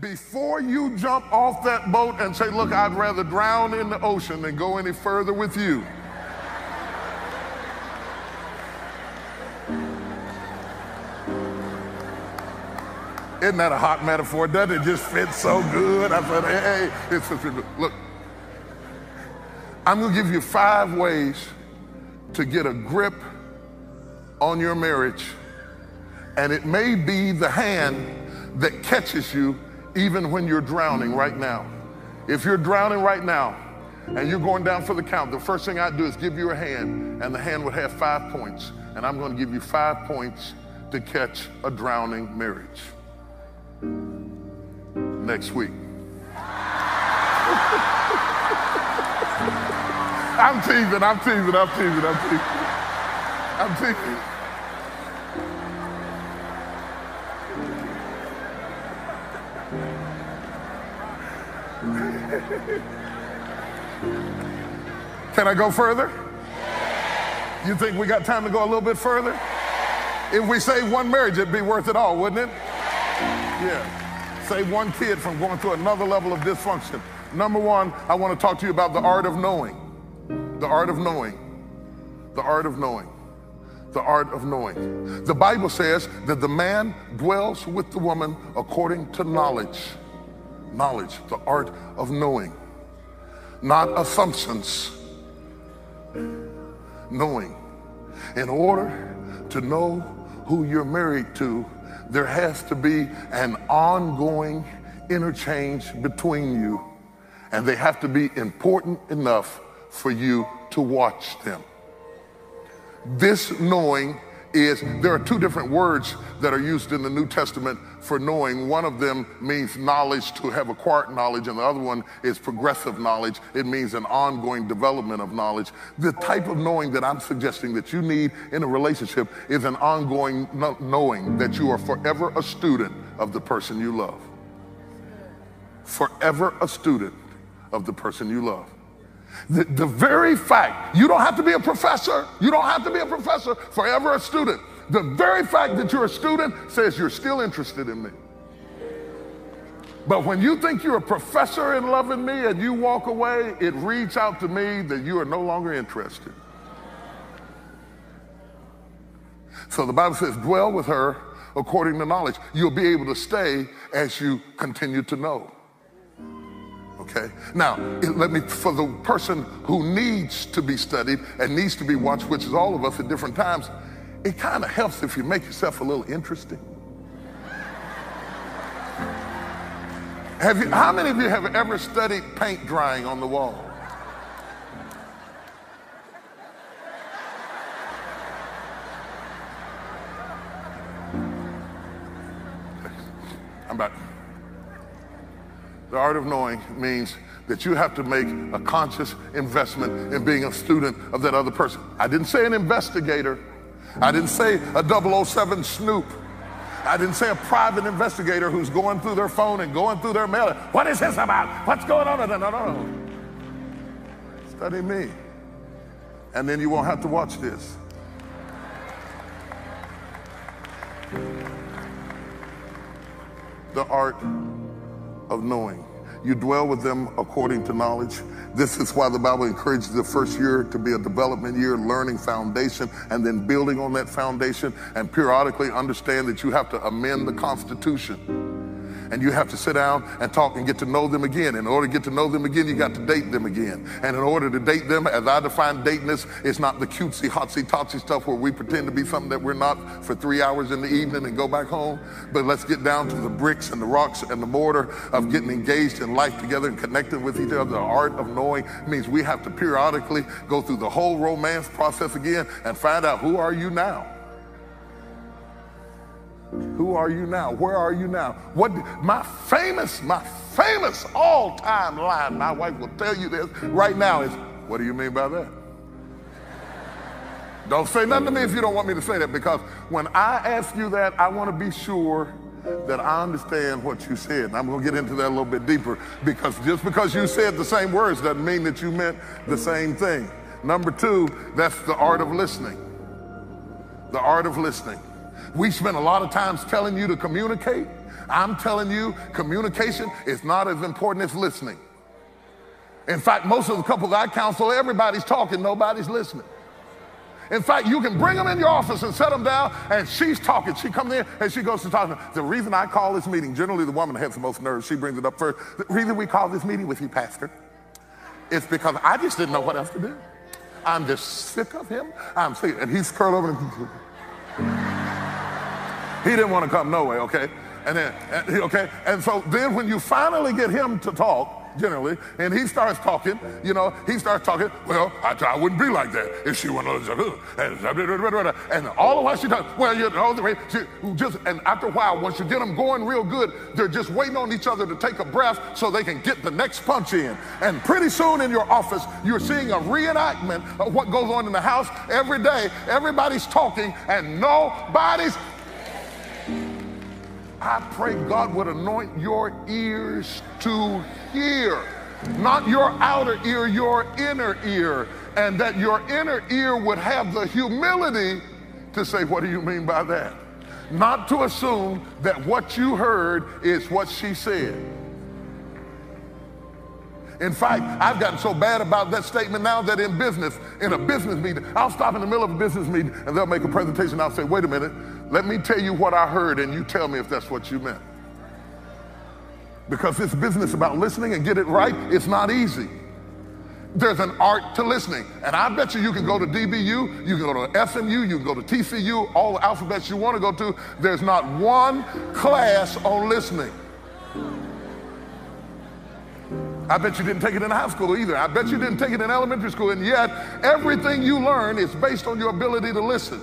Before you jump off that boat and say, look, I'd rather drown in the ocean than go any further with you. Isn't that a hot metaphor? Doesn't it just fit so good? I said, hey, it's such a good. Look, I'm going to give you 5 ways to get a grip on your marriage, and it may be the hand that catches you even when you're drowning right now. If you're drowning right now and you're going down for the count, the first thing I'd do is give you a hand, and the hand would have 5 points, and I'm going to give you 5 points to catch a drowning marriage. Next week. I'm teasing. Can I go further? You think we got time to go a little bit further? If we save one marriage, it'd be worth it all, wouldn't it? Yeah. Save one kid from going to another level of dysfunction. Number 1, I want to talk to you about the art of knowing. The art of knowing. The art of knowing. The art of knowing. The Bible says that the man dwells with the woman according to knowledge. Knowledge, the art of knowing. Not assumptions. Knowing. In order to know who you're married to, there has to be an ongoing interchange between you, and they have to be important enough for you to watch them. This knowing is, there are 2 different words that are used in the New Testament for knowing. One of them means knowledge, to have acquired knowledge, and the other one is progressive knowledge. It means an ongoing development of knowledge. The type of knowing that I'm suggesting that you need in a relationship is an ongoing knowing that you are forever a student of the person you love. Forever a student of the person you love. The very fact, you don't have to be a professor. You don't have to be a professor, forever a student. The very fact that you're a student says you're still interested in me. But when you think you're a professor in loving me and you walk away, it reads out to me that you are no longer interested. So the Bible says, dwell with her according to knowledge. You'll be able to stay as you continue to know. Okay? Now, for the person who needs to be studied and needs to be watched, which is all of us at different times, it kind of helps if you make yourself a little interesting. How many of you have ever studied paint drying on the wall? I'm back. The art of knowing means that you have to make a conscious investment in being a student of that other person. I didn't say an investigator. I didn't say a 007 snoop. I didn't say a private investigator who's going through their phone and going through their mail. What is this about? What's going on? No. Study me. And then you won't have to watch this. The art of knowing. You dwell with them according to knowledge. This is why the Bible encourages the first year to be a development year, learning foundation, and then building on that foundation, and periodically understand that you have to amend the Constitution. And you have to sit down and talk and get to know them again. In order to get to know them again, you got to date them again. And in order to date them, as I define dateness, it's not the cutesy, hotsy-totsy stuff where we pretend to be something that we're not for 3 hours in the evening and go back home. But let's get down to the bricks and the rocks and the mortar of getting engaged in life together and connecting with each other. The art of knowing means we have to periodically go through the whole romance process again and find out, who are you now? Who are you now? Where are you now? My famous all-time line, my wife will tell you this right now, is, what do you mean by that? Don't say nothing to me if you don't want me to say that, because when I ask you that, I want to be sure that I understand what you said. And I'm going to get into that a little bit deeper, because just because you said the same words doesn't mean that you meant the same thing. Number 2, that's the art of listening. The art of listening. We spend a lot of times telling you to communicate. I'm telling you, communication is not as important as listening. In fact, most of the couples I counsel, everybody's talking, nobody's listening. In fact, you can bring them in your office and set them down, and she's talking. She comes in and she goes to talk. The reason I call this meeting, generally the woman has the most nerves, she brings it up first. The reason we call this meeting with you, Pastor, is because I just didn't know what else to do. I'm just sick of him. I'm sick. And he's curled over and he didn't want to come no way, okay? And so then when you finally get him to talk, generally, and he starts talking, well, I wouldn't be like that if she went and all the while she talks, well, and after a while, once you get them going real good, they're just waiting on each other to take a breath so they can get the next punch in. And pretty soon in your office, you're seeing a reenactment of what goes on in the house every day. Everybody's talking and nobody's. I pray God would anoint your ears to hear, not your outer ear, your inner ear, and that your inner ear would have the humility to say, what do you mean by that? Not to assume that what you heard is what she said. In fact, I've gotten so bad about that statement now that in a business meeting, I'll stop in the middle of a business meeting and they'll make a presentation. I'll say, wait a minute, let me tell you what I heard and you tell me if that's what you meant. Because this business about listening and get it right, it's not easy. There's an art to listening. And I bet you can go to DBU, you can go to SMU, you can go to TCU, all the alphabets you want to go to. There's not one class on listening. I bet you didn't take it in high school either. I bet you didn't take it in elementary school, and yet everything you learn is based on your ability to listen.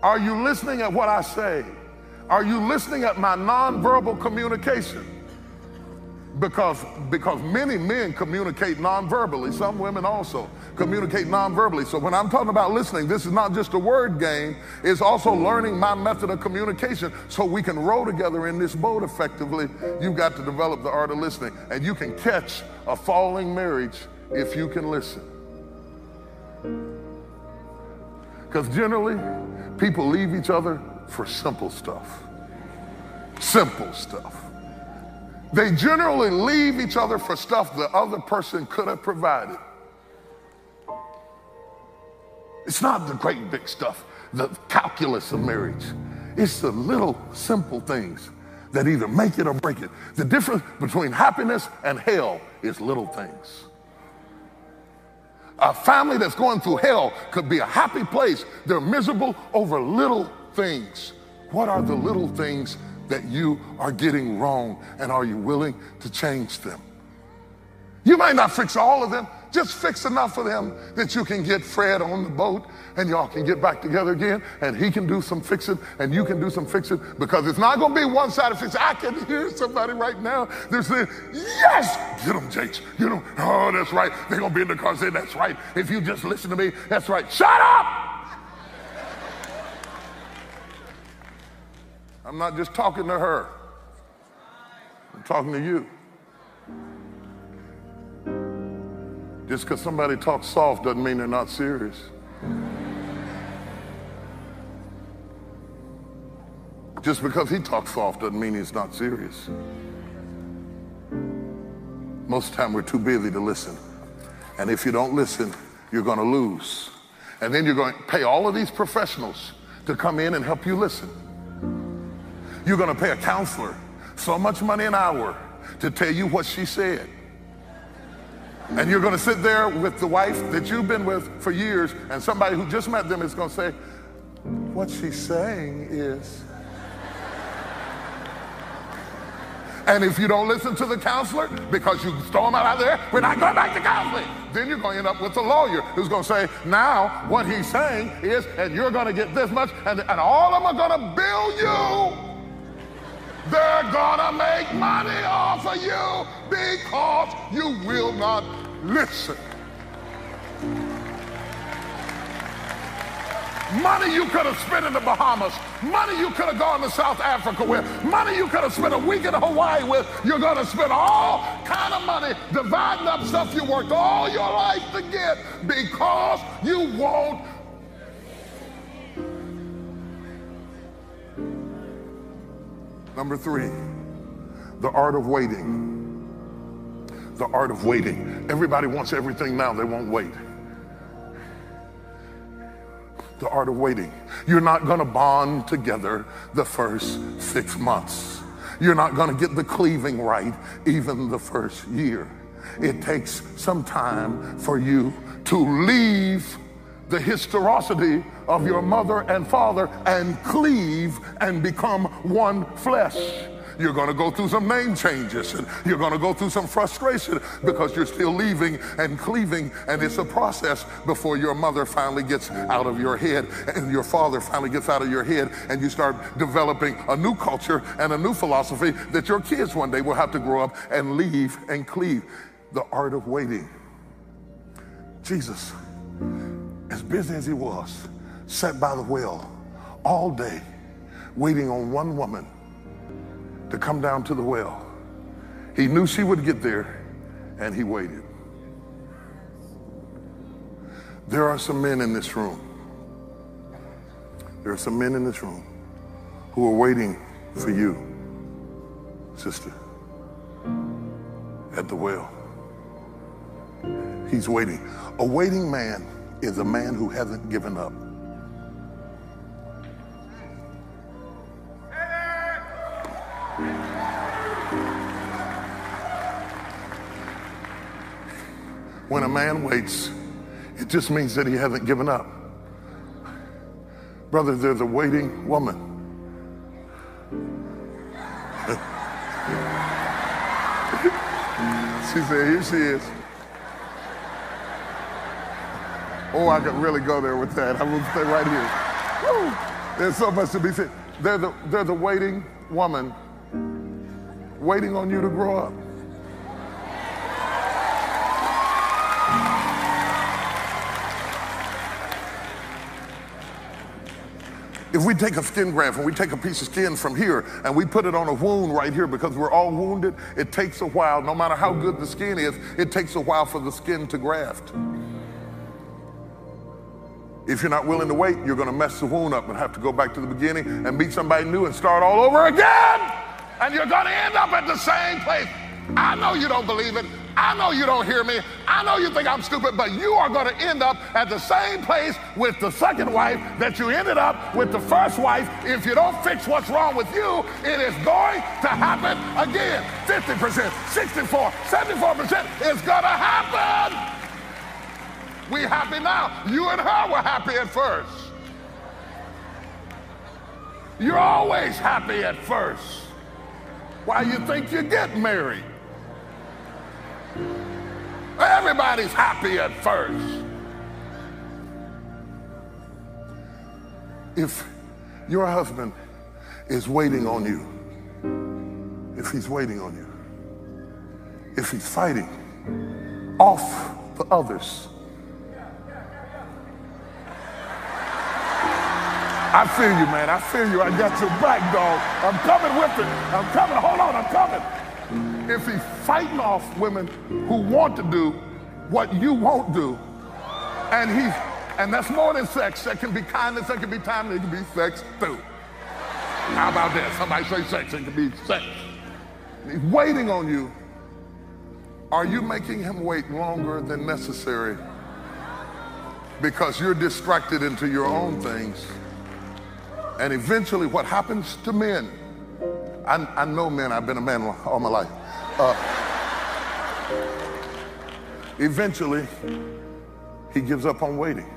Are you listening at what I say? Are you listening at my nonverbal communication? Because many men communicate nonverbally. Some women also communicate nonverbally. So when I'm talking about listening, this is not just a word game. It's also learning my method of communication so we can row together in this boat effectively. You've got to develop the art of listening. And you can catch a falling marriage if you can listen. Because generally, people leave each other for simple stuff. Simple stuff. They generally leave each other for stuff the other person could have provided. It's not the great big stuff, the calculus of marriage. It's the little simple things that either make it or break it. The difference between happiness and hell is little things. A family that's going through hell could be a happy place. They're miserable over little things. What are the little things that you are getting wrong, and are you willing to change them? You might not fix all of them, just fix enough of them that you can get Fred on the boat and y'all can get back together again, and he can do some fixing and you can do some fixing, because it's not going to be one-sided fixing. I can hear somebody right now, they're saying, yes, get them, Jakes, get them. Oh, that's right. They're going to be in the car saying, that's right. If you just listen to me, that's right. Shut up! I'm not just talking to her. I'm talking to you. Just because somebody talks soft doesn't mean they're not serious. Just because he talks soft doesn't mean he's not serious. Most of the time we're too busy to listen. And if you don't listen, you're going to lose. And then you're going to pay all of these professionals to come in and help you listen. You're going to pay a counselor so much money an hour to tell you what she said. And you're going to sit there with the wife that you've been with for years, and somebody who just met them is going to say, what she's saying is... And if you don't listen to the counselor because you storm out of there, we're not going back to counseling. Then you're going to end up with a lawyer who's going to say, now what he's saying is, and you're going to get this much, and all of them are going to bill you. They're gonna make money off of you because you will not listen. Money you could have spent in the Bahamas, money you could have gone to South Africa with, money you could have spent a week in Hawaii with, you're gonna spend all kind of money dividing up stuff you worked all your life to get because you won't. Number 3, the art of waiting. The art of waiting. Everybody wants everything now. They won't wait. The art of waiting. You're not going to bond together the first 6 months. You're not going to get the cleaving right even the first year. It takes some time for you to leave the historicity of your mother and father and cleave and become one flesh. You're going to go through some name changes, and you're going to go through some frustration because you're still leaving and cleaving, and it's a process before your mother finally gets out of your head and your father finally gets out of your head, and you start developing a new culture and a new philosophy that your kids one day will have to grow up and leave and cleave. The art of waiting. Jesus, as busy as he was, sat by the well all day waiting on one woman to come down to the well. He knew she would get there, and he waited. There are some men in this room. There are some men in this room who are waiting for you, sister, at the well. He's waiting. A waiting man is a man who hasn't given up. When a man waits, it just means that he hasn't given up. Brother, there's a waiting woman. She said, here she is. Oh, I could really go there with that. I will stay right here. Woo. There's so much to be said. There's a waiting woman waiting on you to grow up. If we take a skin graft and we take a piece of skin from here and we put it on a wound right here because we're all wounded, it takes a while. No matter how good the skin is, it takes a while for the skin to graft. If you're not willing to wait, you're going to mess the wound up and have to go back to the beginning and meet somebody new and start all over again. And you're going to end up at the same place. I know you don't believe it. I know you don't hear me. I know you think I'm stupid, but you are going to end up at the same place with the second wife that you ended up with the first wife. If you don't fix what's wrong with you, it is going to happen again. 50%, 64, 74% is going to happen. We happy now. You and her were happy at first. You're always happy at first. Why you think you get married? Everybody's happy at first. If your husband is waiting on you, if he's waiting on you, if he's fighting off the others, I feel you, man. I feel you. I got your back, dog. I'm coming with it. I'm coming. Hold on, I'm coming. If he's fighting off women who want to do what you won't do, and that's more than sex. That can be kindness, that can be time, it can be sex too. How about that? Somebody say sex, it can be sex. He's waiting on you. Are you making him wait longer than necessary because you're distracted into your own things? And eventually what happens to men, I know men, I've been a man all my life. Eventually, he gives up on waiting.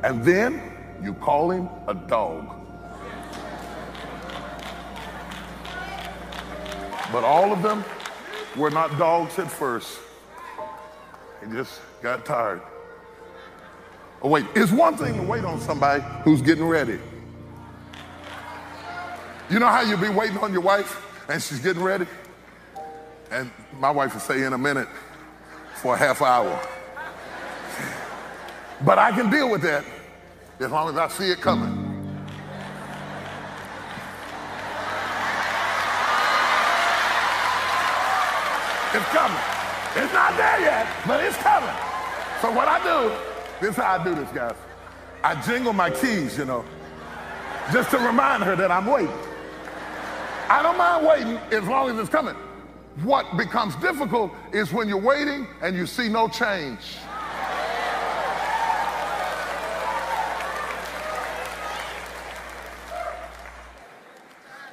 And then you call him a dog. But all of them were not dogs at first. They just got tired. Oh, wait, it's one thing to wait on somebody who's getting ready. You know how you be waiting on your wife and she's getting ready? And my wife will say in a minute for a half hour. But I can deal with that as long as I see it coming. It's coming. It's not there yet, but it's coming. So what I do, this is how I do this, guys. I jingle my keys, you know, just to remind her that I'm waiting. I don't mind waiting as long as it's coming. What becomes difficult is when you're waiting and you see no change.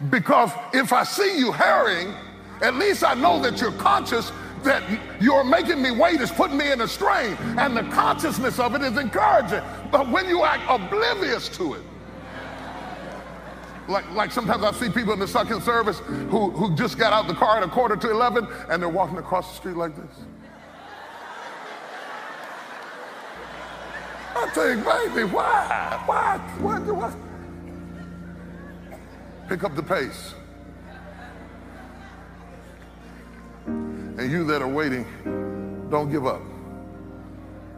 Because if I see you hurrying, at least I know that you're conscious that you're making me wait is putting me in a strain, and the consciousness of it is encouraging. But when you act oblivious to it, like sometimes I see people in the second service who just got out the car at 11:15 and they're walking across the street like this. I think, baby, why? Pick up the pace. And you that are waiting, don't give up.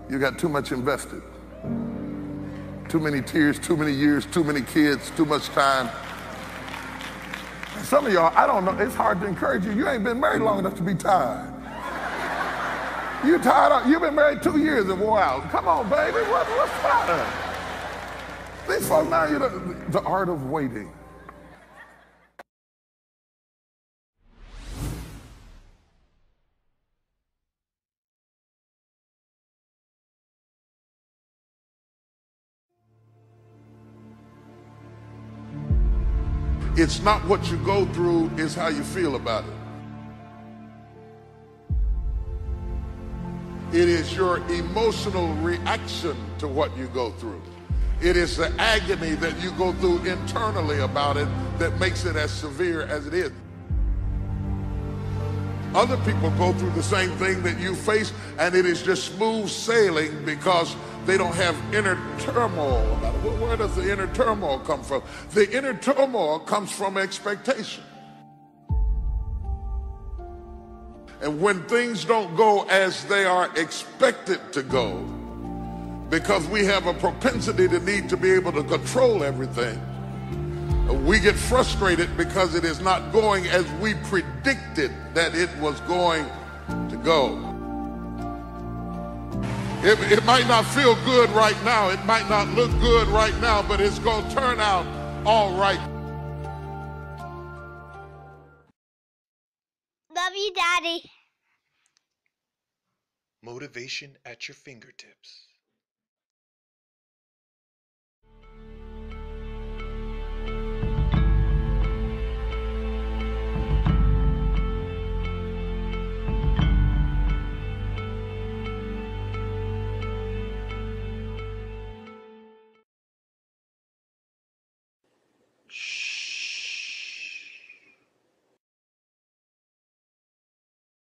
You got too much invested. Too many tears, too many years, too many kids, too much time. And some of y'all, I don't know, it's hard to encourage you. You ain't been married long enough to be tired. You tired? You've been married 2 years and wore out. Come on, baby, what's the matter? These folks now, you know, the art of waiting. It's not what you go through, it's how you feel about it. It is your emotional reaction to what you go through. It is the agony that you go through internally about it that makes it as severe as it is. Other people go through the same thing that you face, and it is just smooth sailing because they don't have inner turmoil about it. Where does the inner turmoil come from? The inner turmoil comes from expectation. And when things don't go as they are expected to go, because we have a propensity to need to be able to control everything, we get frustrated because it is not going as we predicted that it was going to go. It might not feel good right now. It might not look good right now, but it's going to turn out all right. Love you, Daddy. Motivation at your fingertips.